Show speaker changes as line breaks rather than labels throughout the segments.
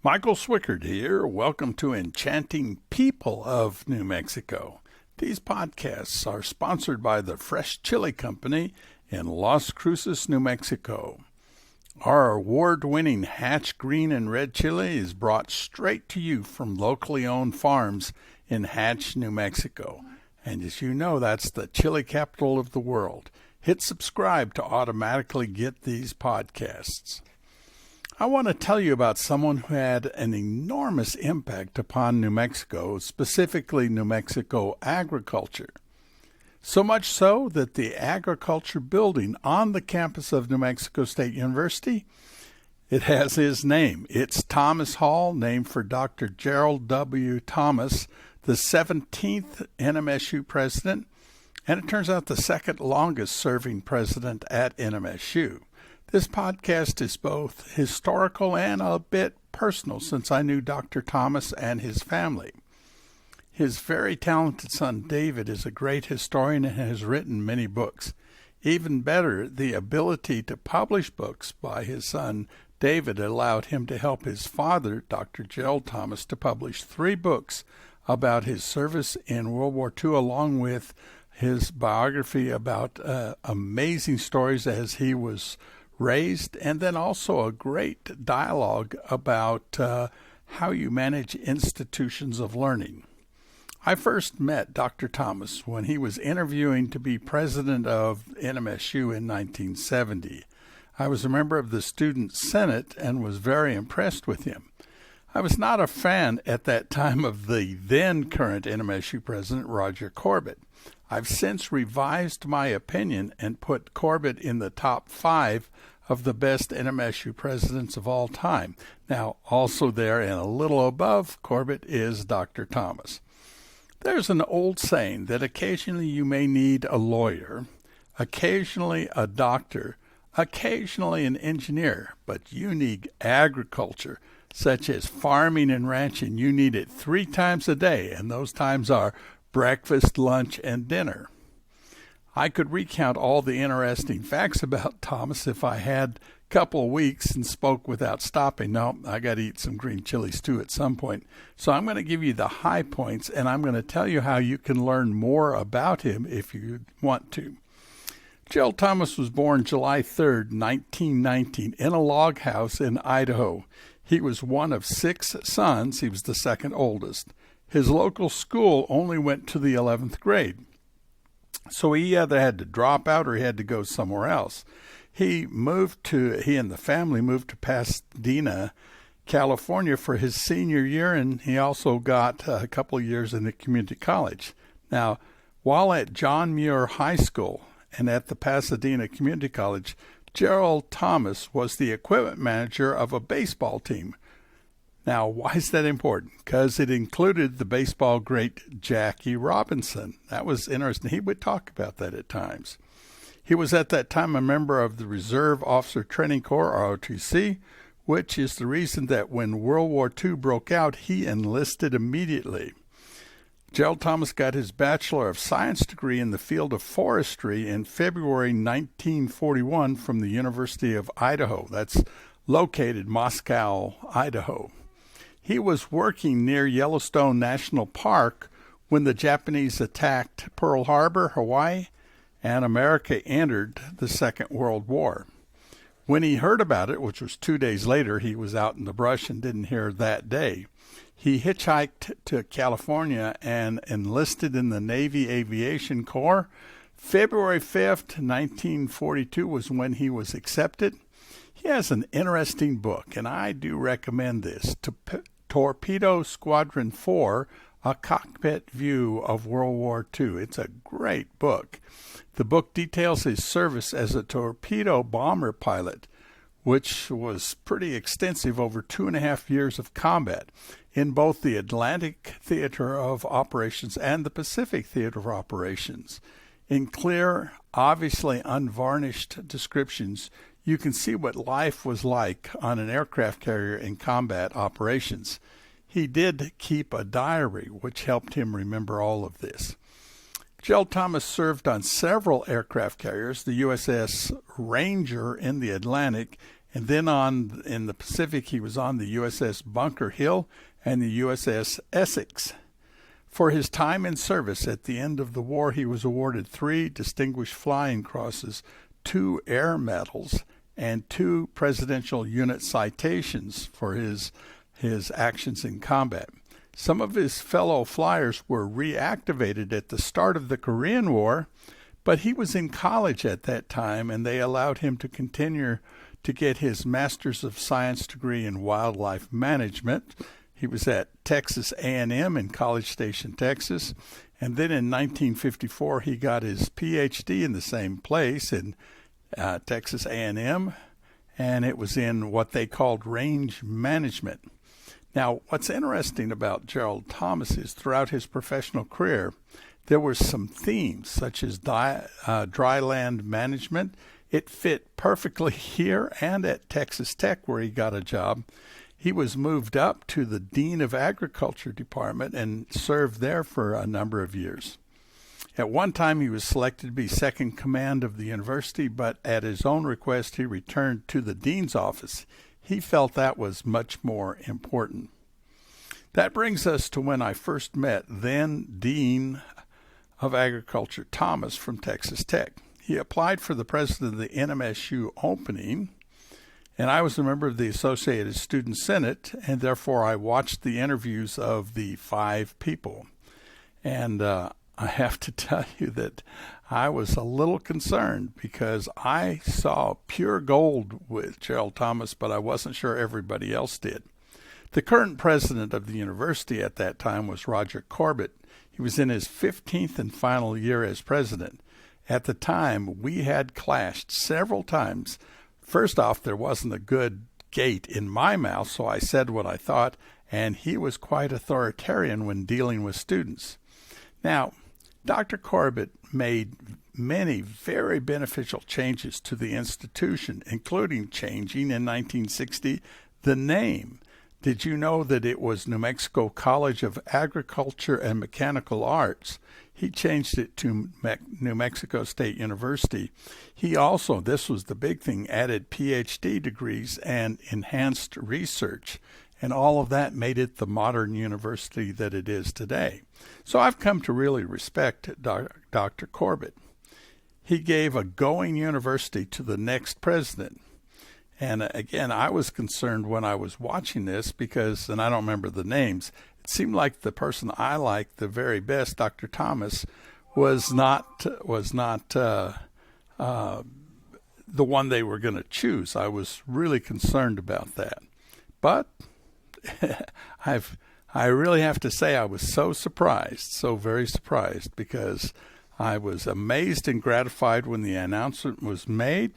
Michael Swickard here. Welcome to Enchanting People of New Mexico. These podcasts are sponsored by the Fresh Chili Company in Las Cruces, New Mexico. Our award-winning Hatch Green and Red Chili is brought straight to you from locally owned farms in Hatch, New Mexico. And as you know, that's the chili capital of the world. Hit subscribe to automatically get these podcasts. I want to tell you about someone who had an enormous impact upon New Mexico, specifically New Mexico agriculture. So much so that the agriculture building on the campus of New Mexico State University, it has his name. It's Thomas Hall, named for Dr. Gerald W. Thomas, the 17th NMSU president, and it turns out the second longest serving president at NMSU. This podcast is both historical and a bit personal since I knew Dr. Thomas and his family. His very talented son David is a great historian and has written many books. Even better, the ability to publish books by his son David allowed him to help his father, Dr. Gerald Thomas, to publish 3 books about his service in World War II, along with his biography about amazing stories as he was raised, and then also a great dialogue about how you manage institutions of learning. I first met Dr. Thomas when he was interviewing to be president of NMSU in 1970. I was a member of the Student Senate and was very impressed with him. I was not a fan at that time of the then current NMSU president, Roger Corbett. I've since revised my opinion and put Corbett in the top 5 of the best NMSU presidents of all time. Now, also there and a little above Corbett is Dr. Thomas. There's an old saying that occasionally you may need a lawyer, occasionally a doctor, occasionally an engineer, but you need agriculture, such as farming and ranching. You need it 3 times a day, and those times are breakfast, lunch, and dinner. I could recount all the interesting facts about Thomas if I had a couple of weeks and spoke without stopping. No, I got to eat some green chilies too at some point. So I'm going to give you the high points, and I'm going to tell you how you can learn more about him if you want to. Gerald Thomas was born July 3rd, 1919, in a log house in Idaho. He was one of 6 sons. He was the second oldest. His local school only went to the 11th grade. So he either had to drop out or he had to go somewhere else. He and the family moved to Pasadena, California for his senior year, and he also got a couple of years in the community college. Now, while at John Muir High School and at the Pasadena Community College, Gerald Thomas was the equipment manager of a baseball team. Now, why is that important? Because it included the baseball great Jackie Robinson. That was interesting. He would talk about that at times. He was at that time a member of the Reserve Officer Training Corps, ROTC, which is the reason that when World War II broke out, he enlisted immediately. Gerald Thomas got his Bachelor of Science degree in the field of forestry in February 1941 from the University of Idaho. That's located Moscow, Idaho. He was working near Yellowstone National Park when the Japanese attacked Pearl Harbor, Hawaii, and America entered the Second World War. When he heard about it, which was 2 days later, he was out in the brush and didn't hear that day. He hitchhiked to California and enlisted in the Navy Aviation Corps. February 5th, 1942 was when he was accepted. He has an interesting book, and I do recommend this, Torpedo Squadron 4, A Cockpit View of World War II. It's a great book. The book details his service as a torpedo bomber pilot, which was pretty extensive, over 2.5 years of combat in both the Atlantic Theater of Operations and the Pacific Theater of Operations. In clear, obviously unvarnished descriptions, you can see what life was like on an aircraft carrier in combat operations. He did keep a diary, which helped him remember all of this. Gerald Thomas served on several aircraft carriers, the USS Ranger in the Atlantic And then in the Pacific, he was on the USS Bunker Hill and the USS Essex. For his time in service at the end of the war, he was awarded 3 Distinguished Flying Crosses, 2 Air Medals, and 2 Presidential Unit Citations for his actions in combat. Some of his fellow flyers were reactivated at the start of the Korean War, but he was in college at that time, and they allowed him to continue to get his Master's of Science degree in Wildlife Management. He was at Texas A&M in College Station, Texas, and then in 1954 he got his PhD in the same place in Texas A&M, and it was in what they called range management. Now, what's interesting about Gerald Thomas is throughout his professional career, there were some themes such as dry land management. It fit perfectly here and at Texas Tech, where he got a job. He was moved up to the Dean of Agriculture Department and served there for a number of years. At one time, he was selected to be second command of the university, but at his own request, he returned to the dean's office. He felt that was much more important. That brings us to when I first met then Dean of Agriculture Thomas from Texas Tech. He applied for the president of the NMSU opening, and I was a member of the Associated Student Senate, and therefore I watched the interviews of the 5 people. And I have to tell you that I was a little concerned because I saw pure gold with Gerald Thomas, but I wasn't sure everybody else did. The current president of the university at that time was Roger Corbett. He was in his 15th and final year as president. At the time, we had clashed several times. First off, there wasn't a good gate in my mouth, so I said what I thought, and he was quite authoritarian when dealing with students. Now, Dr. Corbett made many very beneficial changes to the institution, including changing in 1960 the name. Did you know that it was New Mexico College of Agriculture and Mechanical Arts? He changed it to New Mexico State University. He also, this was the big thing, added PhD degrees and enhanced research. And all of that made it the modern university that it is today. So I've come to really respect Dr. Corbett. He gave a going university to the next president. And again, I was concerned when I was watching this because, and I don't remember the names, it seemed like the person I liked the very best, Dr. Thomas, was not the one they were going to choose. I was really concerned about that. But I really have to say I was so surprised, so very surprised, because I was amazed and gratified when the announcement was made,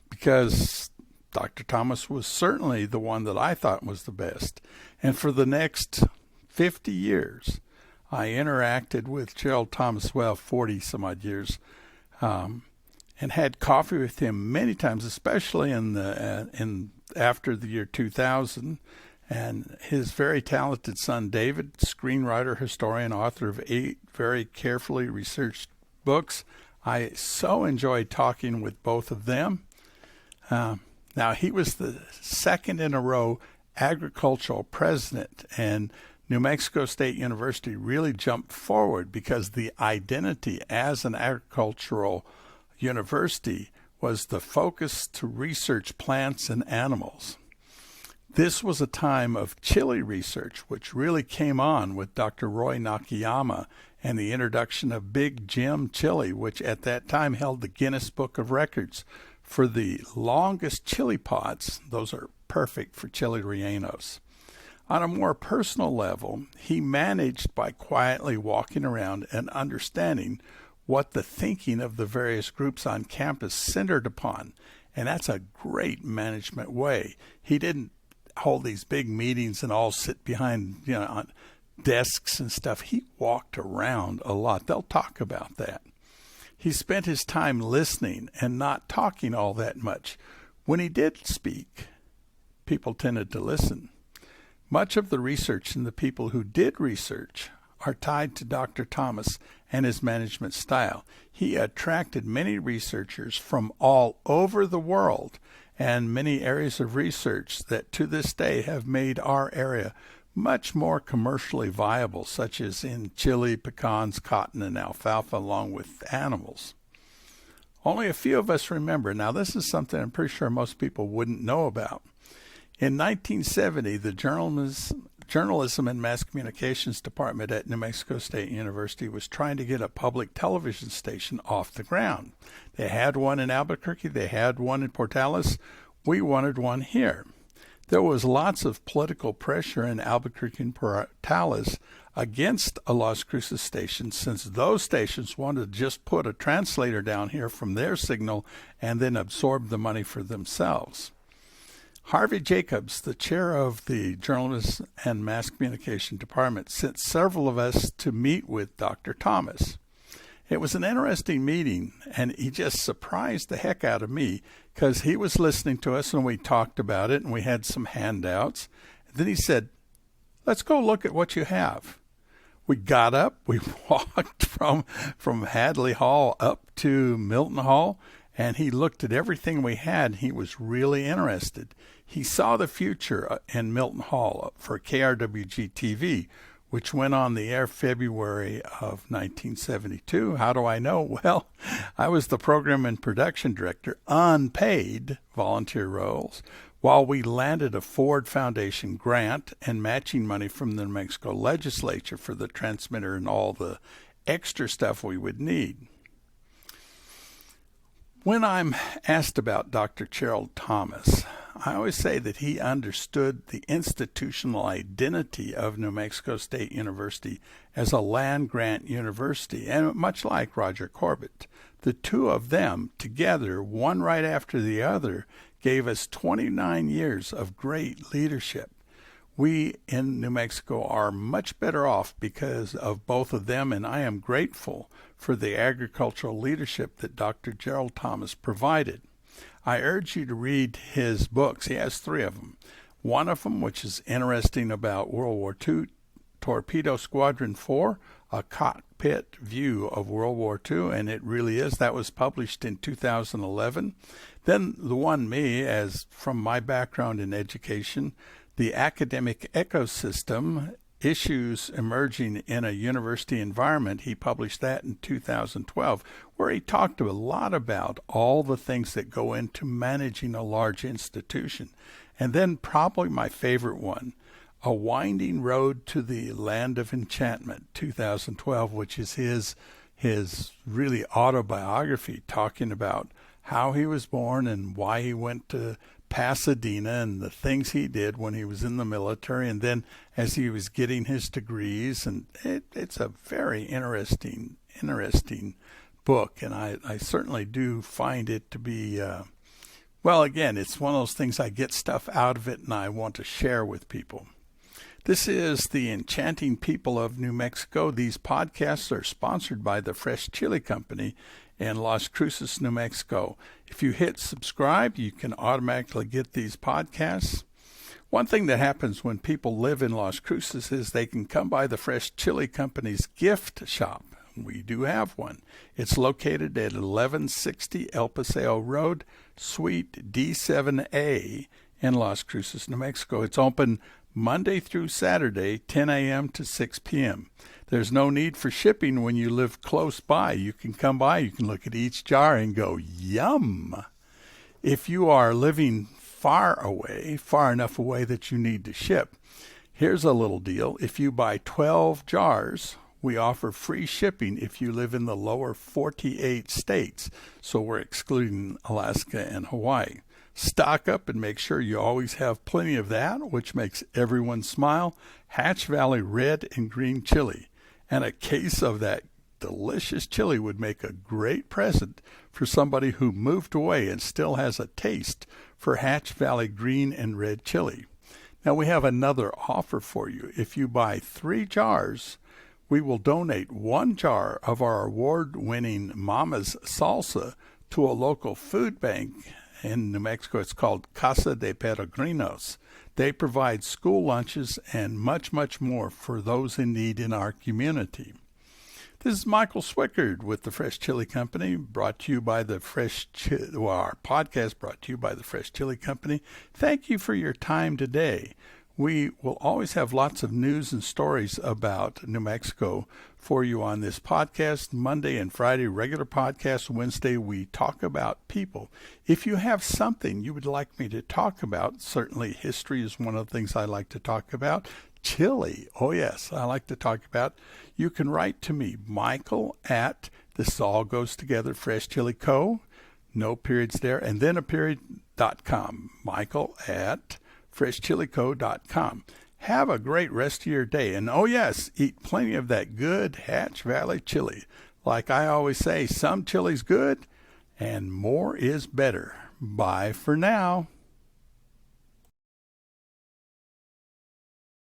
because Dr. Thomas was certainly the one that I thought was the best. And for the next 50 years, I interacted with Gerald Thomas, 40 some odd years, and had coffee with him many times, especially after the year 2000. And his very talented son, David, screenwriter, historian, author of 8 very carefully researched books. I so enjoyed talking with both of them. Now, he was the second in a row agricultural president, and New Mexico State University really jumped forward because the identity as an agricultural university was the focus to research plants and animals. This was a time of chili research, which really came on with Dr. Roy Nakayama and the introduction of Big Jim chili, which at that time held the Guinness Book of Records for the longest chili pods. Those are perfect for chili rellenos. On a more personal level, he managed by quietly walking around and understanding what the thinking of the various groups on campus centered upon. And that's a great management way. He didn't hold these big meetings and all sit behind, on desks and stuff. He walked around a lot. They'll talk about that. He spent his time listening and not talking all that much. When he did speak, people tended to listen. Much of the research and the people who did research are tied to Dr. Thomas and his management style. He attracted many researchers from all over the world, and many areas of research that to this day have made our area much more commercially viable, such as in chili, pecans, cotton, and alfalfa, along with animals. Only a few of us remember. Now, this is something I'm pretty sure most people wouldn't know about. In 1970, the Journalism and Mass Communications Department at New Mexico State University was trying to get a public television station off the ground. They had one in Albuquerque. They had one in Portales. We wanted one here. There was lots of political pressure in Albuquerque and Portales against a Las Cruces station, since those stations wanted to just put a translator down here from their signal and then absorb the money for themselves. Harvey Jacobs, the chair of the Journalism and Mass Communication Department, sent several of us to meet with Dr. Thomas. It was an interesting meeting, and he just surprised the heck out of me because he was listening to us and we talked about it and we had some handouts. And then he said, "Let's go look at what you have." We got up, we walked from Hadley Hall up to Milton Hall, and he looked at everything we had. He was really interested. He saw the future in Milton Hall for KRWG-TV, which went on the air February of 1972. How do I know? Well, I was the program and production director, unpaid volunteer roles, while we landed a Ford Foundation grant and matching money from the New Mexico legislature for the transmitter and all the extra stuff we would need. When I'm asked about Dr. Gerald Thomas, I always say that he understood the institutional identity of New Mexico State University as a land-grant university, and much like Roger Corbett, the two of them together, one right after the other, gave us 29 years of great leadership. We in New Mexico are much better off because of both of them, and I am grateful for the agricultural leadership that Dr. Gerald Thomas provided. I urge you to read his books. He has 3 of them. One of them, which is interesting about World War II, Torpedo Squadron 4, a cockpit view of World War II, and it really is. That was published in 2011. Then the one as from my background in education, The Academic Ecosystem, Issues Emerging in a University Environment. He published that in 2012, where he talked a lot about all the things that go into managing a large institution. And then probably my favorite one, A Winding Road to the Land of Enchantment, 2012, which is his really autobiography, talking about how he was born and why he went to Pasadena and the things he did when he was in the military, and then as he was getting his degrees. And it's a very interesting book, and I certainly do find it to be, again, it's one of those things I get stuff out of it and I want to share with people. This is the Enchanting People of New Mexico. These podcasts are sponsored by the Fresh Chili Company in Las Cruces, New Mexico. If you hit subscribe, you can automatically get these podcasts. One thing that happens when people live in Las Cruces is they can come by the Fresh Chili Company's gift shop. We do have one. It's located at 1160 El Paseo Road, Suite D7A in Las Cruces, New Mexico. It's open Monday through Saturday, 10 a.m. to 6 p.m. There's no need for shipping when you live close by. You can come by, you can look at each jar and go, yum. If you are living far enough away that you need to ship, here's a little deal. If you buy 12 jars, we offer free shipping if you live in the lower 48 states. So we're excluding Alaska and Hawaii. Stock up and make sure you always have plenty of that, which makes everyone smile. Hatch Valley red and green chili. And a case of that delicious chili would make a great present for somebody who moved away and still has a taste for Hatch Valley green and red chili. Now we have another offer for you. If you buy 3 jars, we will donate 1 jar of our award-winning Mama's Salsa to a local food bank in New Mexico. It's called Casa de Peregrinos. They provide school lunches and much, much more for those in need in our community. This is Michael Swickard with the Fresh Chili Company, brought to you by the our podcast brought to you by the Fresh Chili Company. Thank you for your time today. We will always have lots of news and stories about New Mexico for you on this podcast. Monday and Friday, regular podcast. Wednesday, we talk about people. If you have something you would like me to talk about, certainly history is one of the things I like to talk about. Chili, oh yes, I like to talk about. You can write to me, Michael at, this all goes together, Fresh Chili Co., no periods there, and then a period.com, Michael at freshchilico.com. Have a great rest of your day. And oh yes, eat plenty of that good Hatch Valley chili. Like I always say, some chili's good and more is better. Bye for now.